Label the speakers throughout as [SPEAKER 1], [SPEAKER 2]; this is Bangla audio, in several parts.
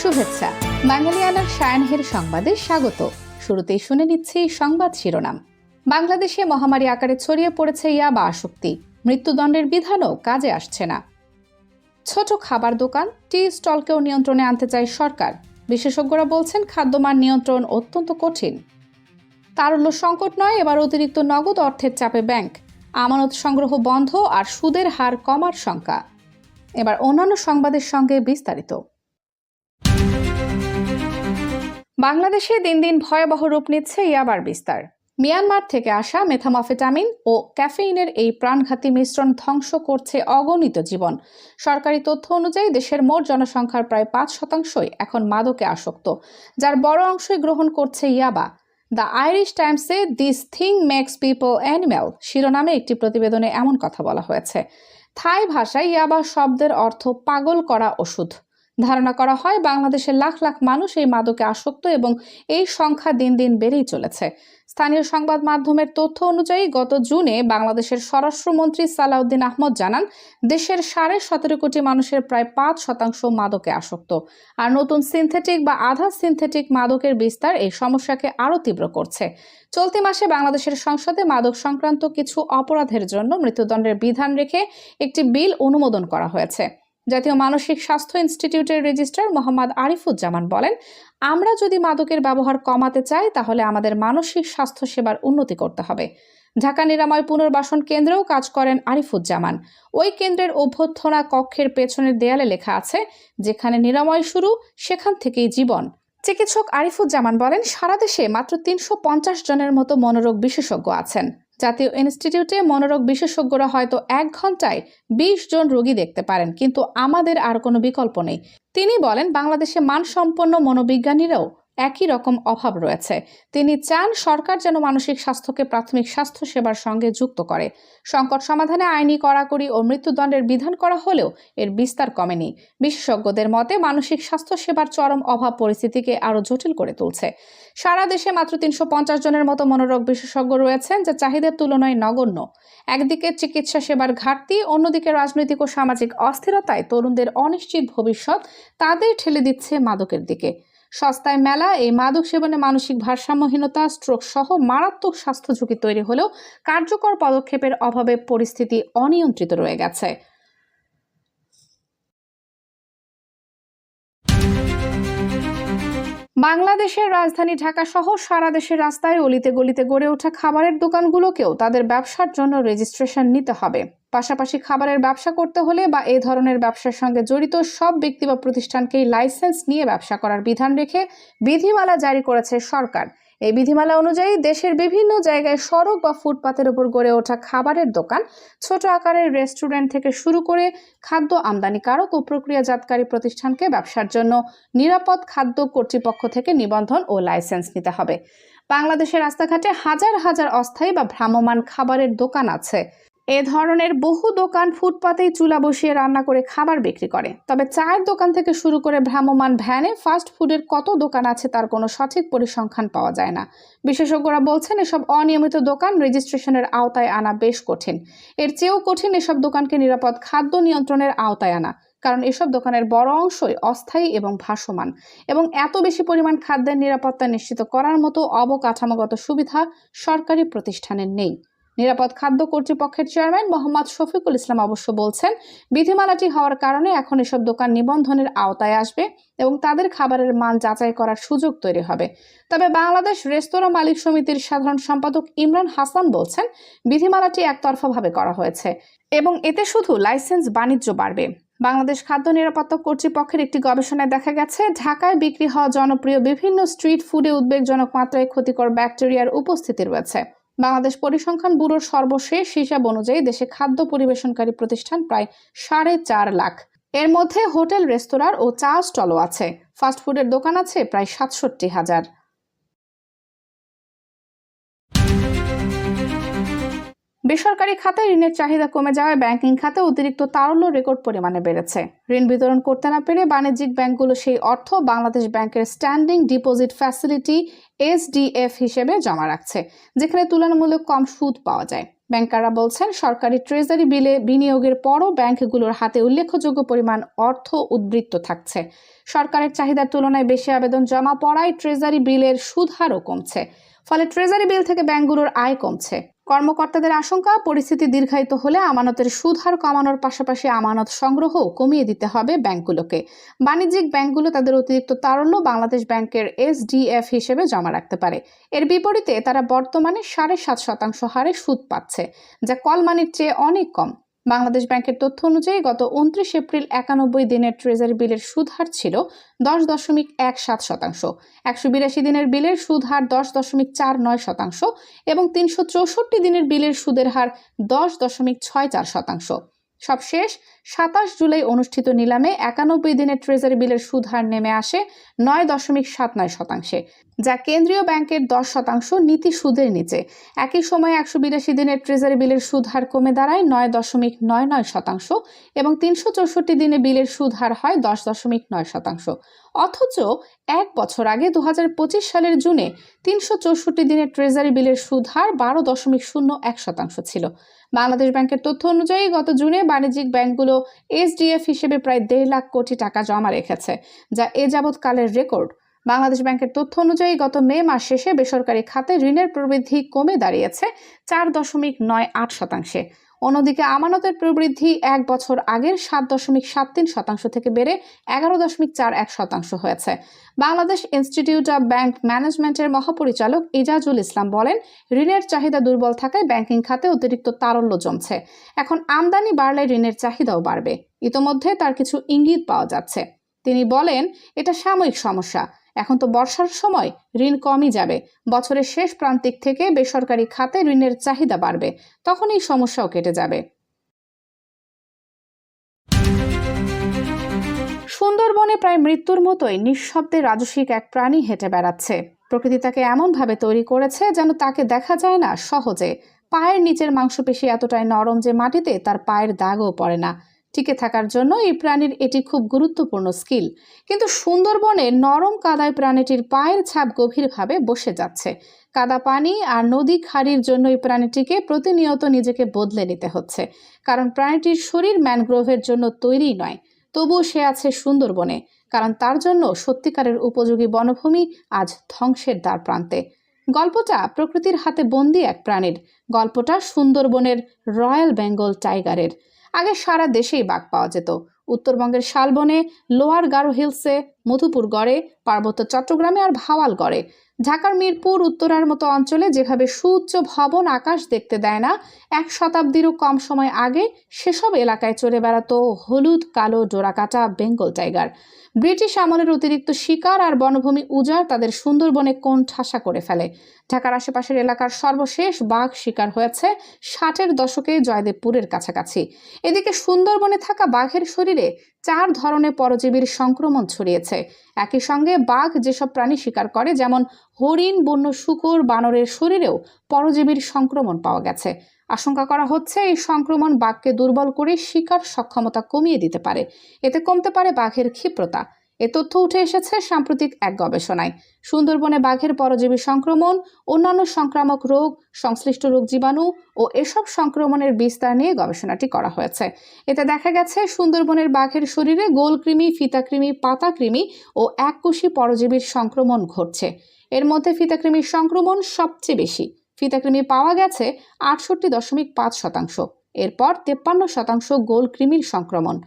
[SPEAKER 1] শুভেচ্ছা। বাঙালিয়ানার সায়ানহের সংবাদে স্বাগত। শুরুতেই শুনে নিচ্ছি সংবাদ শিরোনাম। বাংলাদেশে মহামারী আকারে ছড়িয়ে পড়েছে ইয়াবা আসক্তি, মৃত্যুদণ্ডের বিধানও কাজে আসছে না। ছোট খাবার দোকান, টি স্টলকেও নিয়ন্ত্রণে আনতে চায় সরকার। বিশেষজ্ঞরা বলছেন খাদ্যমান নিয়ন্ত্রণ অত্যন্ত কঠিন। তারল্য সংকট নয়, এবার অতিরিক্ত নগদ অর্থের চাপে ব্যাংক। আমানত সংগ্রহ বন্ধ আর সুদের হার কমার শঙ্কা। এবার অন্যান্য সংবাদের সঙ্গে বিস্তারিত। বাংলাদেশে দিন দিন ভয়াবহ রূপ নিচ্ছে ইয়াবার বিস্তার। মিয়ানমার থেকে আসা মেথামফেটামিন ও ক্যাফেইনের এই প্রাণঘাতী মিশ্রণ ধ্বংস করছে অগণিত জীবন। সরকারি তথ্য অনুযায়ী দেশের মোট জনসংখ্যার প্রায় ৫% এখন মাদকে আসক্ত, যার বড় অংশই গ্রহণ করছে ইয়াবা। দ্য আইরিশ টাইমসে this thing makes people animal শিরোনামে একটি প্রতিবেদনে এমন কথা বলা হয়েছে। থাই ভাষায় ইয়াবা শব্দের অর্থ পাগল করা ওষুধ। ধারণা করা হয় বাংলাদেশের লাখ লাখ মানুষ এই মাদকে আসক্ত এবং এই সংখ্যা দিন দিন বেড়েই চলেছে। স্থানীয় সংবাদ মাধ্যমের তথ্য অনুযায়ী গত জুনে বাংলাদেশের স্বরাষ্ট্রমন্ত্রী সালাউদ্দিন আহমদ জানান, দেশের 17.5 কোটি মানুষের প্রায় 5% মাদকে আসক্ত। আর নতুন সিনথেটিক বা আধা সিনথেটিক মাদকের বিস্তার এই সমস্যাকে আরও তীব্র করছে। চলতি মাসে বাংলাদেশের সংসদে মাদক সংক্রান্ত কিছু অপরাধের জন্য মৃত্যুদণ্ডের বিধান রেখে একটি বিল অনুমোদন করা হয়েছে। জাতীয় মানসিক স্বাস্থ্য ইনস্টিটিউটের রেজিস্ট্রার মোহাম্মদ আরিফুজ্জামান বলেন, আমরা যদি মাদকের ব্যবহার কমাতে চাই তাহলে আমাদের মানসিক স্বাস্থ্য সেবার উন্নতি করতে হবে। ঢাকা নিরাময় পুনর্বাসন কেন্দ্রেও কাজ করেন আরিফুজ্জামান। ওই কেন্দ্রের অভ্যর্থনা কক্ষের পেছনের দেয়ালে লেখা আছে, যেখানে নিরাময় শুরু সেখান থেকেই জীবন। চিকিৎসক আরিফুজ্জামান বলেন, সারা দেশে মাত্র 350 জনের মতো মনোরোগ বিশেষজ্ঞ আছেন। জাতীয় ইনস্টিটিউটে মনোরোগ বিশেষজ্ঞরা হয়তো 1 ঘন্টায় 20 জন রোগী দেখতে পারেন, কিন্তু আমাদের আর কোনো বিকল্প নেই। তিনি বলেন, বাংলাদেশে মানসম্পন্ন মনোবিজ্ঞানীরাও একই রকম অভাব রয়েছে। তিনি চান সরকার যেন মানসিক স্বাস্থ্যকে প্রাথমিক স্বাস্থ্য সেবার সঙ্গে যুক্ত করে। সংকট সমাধানে আইনি কড়াকড়ি ও মৃত্যুদণ্ডের বিধান করা হলেও এর বিস্তার কমেনি। বিশেষজ্ঞদের মতে মানসিক স্বাস্থ্য সেবার চরম অভাব পরিস্থিতিকে আরও জটিল করে তুলছে। সারা দেশে মাত্র 350 জনের মতো মনোরোগ বিশেষজ্ঞ রয়েছেন, যা চাহিদার তুলনায় নগণ্য। একদিকে চিকিৎসা সেবার ঘাটতি, অন্যদিকে রাজনৈতিক ও সামাজিক অস্থিরতায় তরুণদের অনিশ্চিত ভবিষ্যৎ তাদের ঠেলে দিচ্ছে মাদকের দিকে। সস্তায় মেলা এই মাদক সেবনে মানসিক ভারসাম্যহীনতা, স্ট্রোক সহ মারাত্মক স্বাস্থ্য ঝুঁকি তৈরি হলেও কার্যকর পদক্ষেপের অভাবে পরিস্থিতি অনিয়ন্ত্রিত রয়ে গেছে। বাংলাদেশের রাজধানী ঢাকা সহ সারা দেশের রাস্তায় অলিতে গলিতে গড়ে ওঠা খাবারের দোকানগুলোকেও তাদের ব্যবসার জন্য রেজিস্ট্রেশন নিতে হবে। পাশাপাশি খাবারের ব্যবসা করতে হলে বা এই ধরনের ব্যবসার সঙ্গে জড়িত সব ব্যক্তি বা প্রতিষ্ঠানকেই লাইসেন্স নিয়ে ব্যবসা করার বিধান রেখে বিধিমালা জারি করেছে সরকার। এই বিধিমালা অনুযায়ী দেশের বিভিন্ন জায়গায় সড়ক বা ফুটপাতের উপর গড়ে ওঠা খাবারের দোকান, ছোট আকারের রেস্টুরেন্ট থেকে শুরু করে খাদ্য আমদানিকারক ও প্রক্রিয়াজাতকারী প্রতিষ্ঠানকে ব্যবসার জন্য নিরাপদ খাদ্য কর্তৃপক্ষ থেকে নিবন্ধন ও লাইসেন্স নিতে হবে। বাংলাদেশের রাস্তাঘাটে হাজার হাজার অস্থায়ী বা ভ্রাম্যমাণ খাবারের দোকান আছে। এ ধরনের বহু দোকান ফুটপাতেই চুলা বসিয়ে রান্না করে খাবার বিক্রি করে। তবে চায়ের দোকান থেকে শুরু করে ভ্রাম্যমাণ ভ্যানে ফাস্ট ফুডের কত দোকান আছে তার কোনো সঠিক পরিসংখ্যান পাওয়া যায় না। বিশেষজ্ঞরা বলছেন, এসব অনিয়মিত দোকান রেজিস্ট্রেশনের আওতায় আনা বেশ কঠিন। এর চেয়েও কঠিন এসব দোকানকে নিরাপদ খাদ্য নিয়ন্ত্রণের আওতায় আনা, কারণ এসব দোকানের বড় অংশই অস্থায়ী এবং ভাসমান, এবং এত বেশি পরিমাণ খাদ্যের নিরাপত্তা নিশ্চিত করার মতো অবকাঠামোগত সুবিধা সরকারি প্রতিষ্ঠানের নেই। নিরাপদ খাদ্য কর্তৃপক্ষের চেয়ারম্যান মোহাম্মদ শফিকুল ইসলাম অবশ্য বলছেন, বিধিমালাটি হওয়ার কারণে এখন এসব দোকান নিবন্ধনের আওতায় আসবে এবং তাদের খাবারের মান যাচাই করার সুযোগ তৈরি হবে। তবে বাংলাদেশ রেস্তোরাঁ মালিক সমিতির সাধারণ সম্পাদক ইমরান হাসান বলছেন, বিধিমালাটি একতরফাভাবে করা হয়েছে এবং এতে শুধু লাইসেন্স বাণিজ্য বাড়বে। বাংলাদেশ খাদ্য নিরাপত্তা কর্তৃপক্ষের একটি গবেষণায় দেখা গেছে, ঢাকায় বিক্রি হওয়া জনপ্রিয় বিভিন্ন স্ট্রিট ফুডে উদ্বেগজনক মাত্রায় ক্ষতিকর ব্যাকটেরিয়ার উপস্থিতি রয়েছে। বাংলাদেশ পরিসংখ্যান ব্যুরোর সর্বশেষ হিসাব অনুযায়ী দেশে খাদ্য পরিবেশনকারী প্রতিষ্ঠান প্রায় 4.5 লাখ। এর মধ্যে হোটেল, রেস্তোরাঁ ও চা স্টলও আছে। ফাস্টফুডের দোকান আছে প্রায় 67,000। বেসরকারি খাতে ঋণের চাহিদা কমে যাওয়ায় ব্যাংকিং খাতে অতিরিক্ত তারল্য রেকর্ড পরিমাণে বেড়েছে। ঋণ বিতরণ করতে না পেরে বাণিজ্যিক ব্যাংকগুলো সেই অর্থ বাংলাদেশ ব্যাংকের স্ট্যান্ডিং ডিপোজিট ফ্যাসিলিটি SDF হিসেবে জমা রাখছে, যেখানে তুলনামূলক কম সুদ পাওয়া যায়। ব্যাংকাররা বলছেন, সরকারি ট্রেজারি বিলে বিনিয়োগের পরও ব্যাংকগুলোর হাতে উল্লেখযোগ্য পরিমাণ অর্থ উদ্বৃত্ত থাকছে। সরকারের চাহিদার তুলনায় বেশি আবেদন জমা পড়ায় ট্রেজারি বিলের সুদ হারও কমছে। ফলে ট্রেজারি বিল থেকে ব্যাংকগুলোর আয় কমছে। কর্মকর্তাদের আশঙ্কা, পরিস্থিতি দীর্ঘায়িত হলে আমানতের সুদ হার কমানোর পাশাপাশি আমানত সংগ্রহও কমিয়ে দিতে হবে ব্যাংকগুলোকে। বাণিজ্যিক ব্যাংকগুলো তাদের অতিরিক্ত তারল্য বাংলাদেশ ব্যাংকের SDF হিসেবে জমা রাখতে পারে। এর বিপরীতে তারা বর্তমানে 7.5% হারে সুদ পাচ্ছে, যা কল মানির চেয়ে অনেক কম। বাংলাদেশ ব্যাংকের তথ্য অনুযায়ী গত 29 এপ্রিল 91 দিনের ট্রেজারি বিলের সুদ হার ছিল 10.17%, 182 দিনের বিলের সুদ হার 10.49% এবং 364 দিনের বিলের সুদের হার 10.64%। সবশেষ 27 জুলাই অনুষ্ঠিত নিলামে 91 দিনের ট্রেজারি বিলের সুদ হার নেমে আসে 9.79%, যা কেন্দ্রীয় ব্যাংকের 10% নীতি সুদের নিচে। একই সময়ে 182 দিনের ট্রেজারি বিলের সুদ হার কমে দাঁড়ায় 9.99% এবং 364 দিনে বিলের সুদ হার হয় 10.9%। অথচ এক বছর আগে 2025 সালের জুনে 364 দিনের ট্রেজারি বিলের সুদ হার 12.01% ছিল। বাংলাদেশ ব্যাংকের তথ্য অনুযায়ী গত জুনে বাণিজ্যিক ব্যাংকগুলো SDF হিসেবে প্রায় 1.5 লাখ কোটি টাকা জমা রেখেছে, যা এ যাবৎকালের রেকর্ড। বাংলাদেশ ব্যাংকের তথ্য অনুযায়ী গত মে মাস শেষে বেসরকারি খাতে ঋণের প্রবৃদ্ধি কমে দাঁড়িয়েছে 4.98%। অন্যদিকে আমানতের প্রবৃদ্ধি এক বছর আগের 7.73% থেকে বেড়ে 11.41% হয়েছে। বাংলাদেশ ইনস্টিটিউট অব ব্যাংক ম্যানেজমেন্টের মহাপরিচালক ইজাজুল ইসলাম বলেন, ঋণের চাহিদা দুর্বল থাকায় ব্যাংকিং খাতে অতিরিক্ত তারল্য জমছে। এখন আমদানি বাড়লে ঋণের চাহিদাও বাড়বে। ইতোমধ্যে তার কিছু ইঙ্গিত পাওয়া যাচ্ছে। তিনি বলেন, এটা সাময়িক সমস্যা। এখন তো বর্ষার সময়, ঋণ কমই যাবে। বছরের শেষ প্রান্তিক থেকে বেসরকারি খাতে ঋণের চাহিদা বাড়বে, তখন এই সমস্যাও কেটে যাবে। সুন্দরবনে প্রায় মৃত্যুর মতোই নিঃশব্দে রাজসিক এক প্রাণী হেঁটে বেড়াচ্ছে। প্রকৃতি তাকে এমনভাবে তৈরি করেছে যেন তাকে দেখা যায় না সহজে। পায়ের নিচের মাংসপেশি এতটাই নরম যে মাটিতে তার পায়ের দাগও পড়ে না। টিকে থাকার জন্য এই প্রাণীর এটি খুব গুরুত্বপূর্ণ স্কিল। কিন্তু সুন্দরবনে নরম কাদায় প্রাণীটির পায়ের ছাপ গভীরভাবে বসে যাচ্ছে। কাদা পানি আর নদী খাড়ির জন্য এই প্রাণীটিকে প্রতিনিয়ত নিজেকে বদলে নিতে হচ্ছে, কারণ প্রাণীটির শরীর ম্যানগ্রোভের জন্য তৈরি নয়। তবুও সে আছে সুন্দরবনে, কারণ তার জন্য সত্যিকারের উপযোগী বনভূমি আজ ধ্বংসের দ্বার প্রান্তে। গল্পটা প্রকৃতির হাতে বন্দি এক প্রাণীর। গল্পটা সুন্দরবনের রয়্যাল বেঙ্গল টাইগারের। আগে সারা দেশেই বাঘ পাওয়া যেত। উত্তরবঙ্গের শালবনে, লোয়ার গারো হিলসে, মধুপুর গড়ে, পার্বত্য চট্টগ্রামে আর ভাওয়ালগড়ে। ঢাকার মিরপুর, উত্তরার মতো অঞ্চলে যেভাবে সুউচ্চ ভবন আকাশ দেখতে দেয় না, 1 শতাব্দীরও কম সময় আগে সেসব এলাকায় চড়ে বেড়াতো হলুদ কালো ডোরাকাটা বেঙ্গল টাইগার। ব্রিটিশ আমলের অতিরিক্ত শিকার আর বনভূমি উজাড় তাদের সুন্দরবনে কোণঠাসা করে ফেলে। ঢাকার আশেপাশের এলাকার সর্বশেষ বাঘ শিকার হয়েছে 60-এর দশকে জয়দেবপুরের কাছাকাছি। এদিকে সুন্দরবনে থাকা বাঘের শরীরে 4 ধরনের পরজীবীর সংক্রমণ ছড়িয়েছে। একই সঙ্গে বাঘ যেসব প্রাণী শিকার করে, যেমন হরিণ, বন্য শূকর, বানরের শরীরেও পরজীবীর সংক্রমণ পাওয়া গেছে। আশঙ্কা করা হচ্ছে এই সংক্রমণ বাঘকে দুর্বল করে শিকার সক্ষমতা কমিয়ে দিতে পারে। এতে কমতে পারে বাঘের ক্ষিপ্রতা। এ তথ্য উঠে এসেছে সাম্প্রতিক এক গবেষণায়। সুন্দরবনে বাঘের পরজীবী সংক্রমণ, অন্যান্য সংক্রামক রোগ, সংশ্লিষ্ট রোগ জীবাণু ও এসব সংক্রমণের বিস্তার নিয়ে গবেষণাটি করা হয়েছে। এতে দেখা গেছে সুন্দরবনের বাঘের শরীরে গোলকৃমি, ফিতাকৃমি, পাতাকৃমি ও এককোষী পরজীবীর সংক্রমণ ঘটছে। এর মধ্যে ফিতাকৃমির সংক্রমণ সবচেয়ে বেশি। ফিতাকৃমি পাওয়া গেছে 68.5%। এরপর 53% গোলকৃমির সংক্রমণ।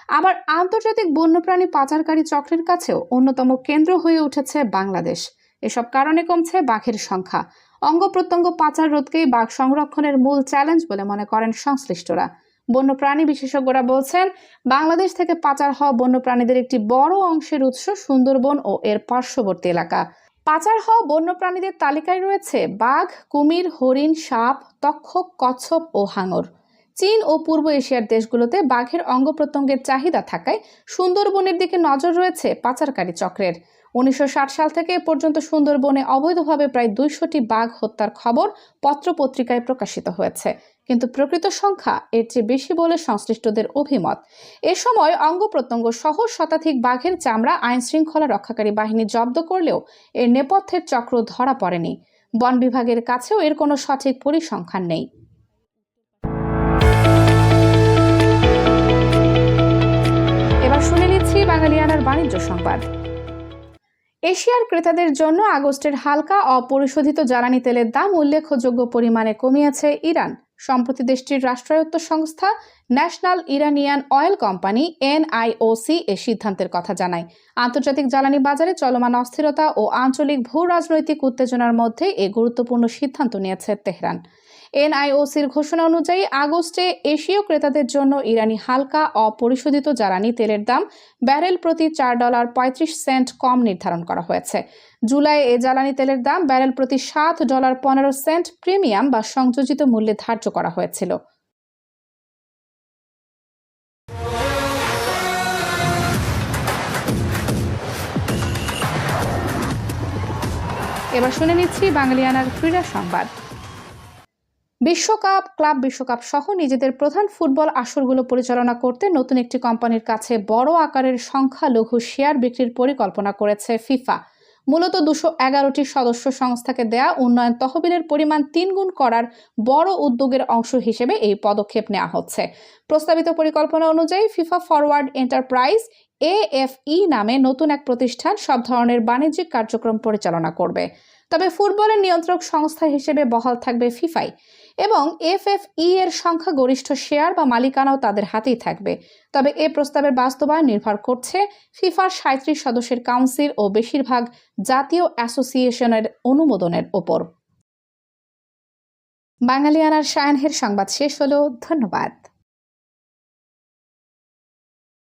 [SPEAKER 1] আবার আন্তর্জাতিক বন্যপ্রাণী পাচারকারী চক্রের কাছেও অন্যতম কেন্দ্র হয়ে উঠেছে বাংলাদেশ। এসব কারণে কমছে বাঘের সংখ্যা। অঙ্গ প্রত্যঙ্গ পাচার রোধকেই বাঘ সংরক্ষণের মূল চ্যালেঞ্জ বলে মনে করেন সংশ্লিষ্টরা। বন্যপ্রাণী বিশেষজ্ঞরা বলছেন, বাংলাদেশ থেকে পাচার হওয়া বন্যপ্রাণীদের একটি বড় অংশের উৎস সুন্দরবন ও এর পার্শ্ববর্তী এলাকা। পাচার হওয়া বন্যপ্রাণীদের তালিকায় রয়েছে বাঘ, কুমির, হরিণ, সাপ, তক্ষক, কচ্ছপ ও হাঙর। চীন ও পূর্ব এশিয়ার দেশগুলোতে বাঘের অঙ্গ প্রত্যঙ্গের চাহিদা থাকায় সুন্দরবনের দিকে নজর রয়েছে পাচারকারী চক্রের। 1960 সাল থেকে এ পর্যন্ত সুন্দরবনে অবৈধভাবে প্রায় 200টি বাঘ হত্যার খবর পত্রপত্রিকায় প্রকাশিত হয়েছে, কিন্তু প্রকৃত সংখ্যা এর চেয়ে বেশি বলে সংশ্লিষ্টদের অভিমত। এ সময় অঙ্গ প্রত্যঙ্গ সহ শতাধিক বাঘের চামড়া আইন শৃঙ্খলা রক্ষাকারী বাহিনী জব্দ করলেও এর নেপথ্যের চক্র ধরা পড়েনি। বন বিভাগের কাছেও এর কোনো সঠিক পরিসংখ্যান নেই। বাঙালিয়ানার বাণিজ্য সংবাদ। এশিয়ার ক্রেতাদের জন্য আগস্টের হালকা অপরিশোধিত জ্বালানি তেলের দাম উল্লেখযোগ্য পরিমাণে কমিয়েছে ইরান। সম্প্রতি দেশটির রাষ্ট্রায়ত্ত সংস্থা national Iranian oil company NIOC এ সিদ্ধান্তের কথা জানায়। আন্তর্জাতিক জ্বালানি বাজারে চলমান অস্থিরতা ও আঞ্চলিক ভূ রাজনৈতিক উত্তেজনার মধ্যে এই গুরুত্বপূর্ণ সিদ্ধান্ত নিয়েছে তেহরান। NIOCর ঘোষণা অনুযায়ী আগস্টে এশীয় ক্রেতাদের জন্য ইরানি হালকা অপরিশোধিত জ্বালানি তেলের দাম ব্যারেল প্রতি $4.35 কম নির্ধারণ করা হয়েছে। জুলাই এ জ্বালানি তেলের দাম ব্যারেল প্রতি $7.15 প্রিমিয়াম বা সংযোজিত মূল্যে ধার্য করা হয়েছিল। এবার শুনে নিচ্ছি বাঙালিয়ানার ক্রীড়া সংবাদ। বিশ্বকাপ, ক্লাব বিশ্বকাপ সহ নিজেদের প্রধান ফুটবল আসরগুলো পরিচালনা করতে নতুন একটি কোম্পানির কাছে বড় আকারের সংখ্যালঘু শেয়ার বিক্রির পরিকল্পনা করেছে ফিফা। মূলত 211টি সদস্য সংস্থাকে দেয়া উন্নয়ন তহবিলের পরিমাণ 3 গুণ করার বড় উদ্যোগের অংশ হিসেবে এই পদক্ষেপ নেওয়া হচ্ছে। প্রস্তাবিত পরিকল্পনা অনুযায়ী ফিফা ফরওয়ার্ড এন্টারপ্রাইজ AFE নামে নতুন এক প্রতিষ্ঠান সব ধরনের বাণিজ্যিক কার্যক্রম পরিচালনা করবে। তবে ফুটবলের নিয়ন্ত্রক সংস্থা হিসেবে বহাল থাকবে ফিফাই এবং FFE এর সংখ্যাগরিষ্ঠ শেয়ার বা মালিকানাও তাদের হাতেই থাকবে। তবে এ প্রস্তাবের বাস্তবায়ন নির্ভর করছে ফিফার 37 সদস্যের কাউন্সিল ও বেশিরভাগ জাতীয় অ্যাসোসিয়েশনের অনুমোদনের ওপর। বাঙালিয়ানার সায়ানহের সংবাদ শেষ হলো। ধন্যবাদ।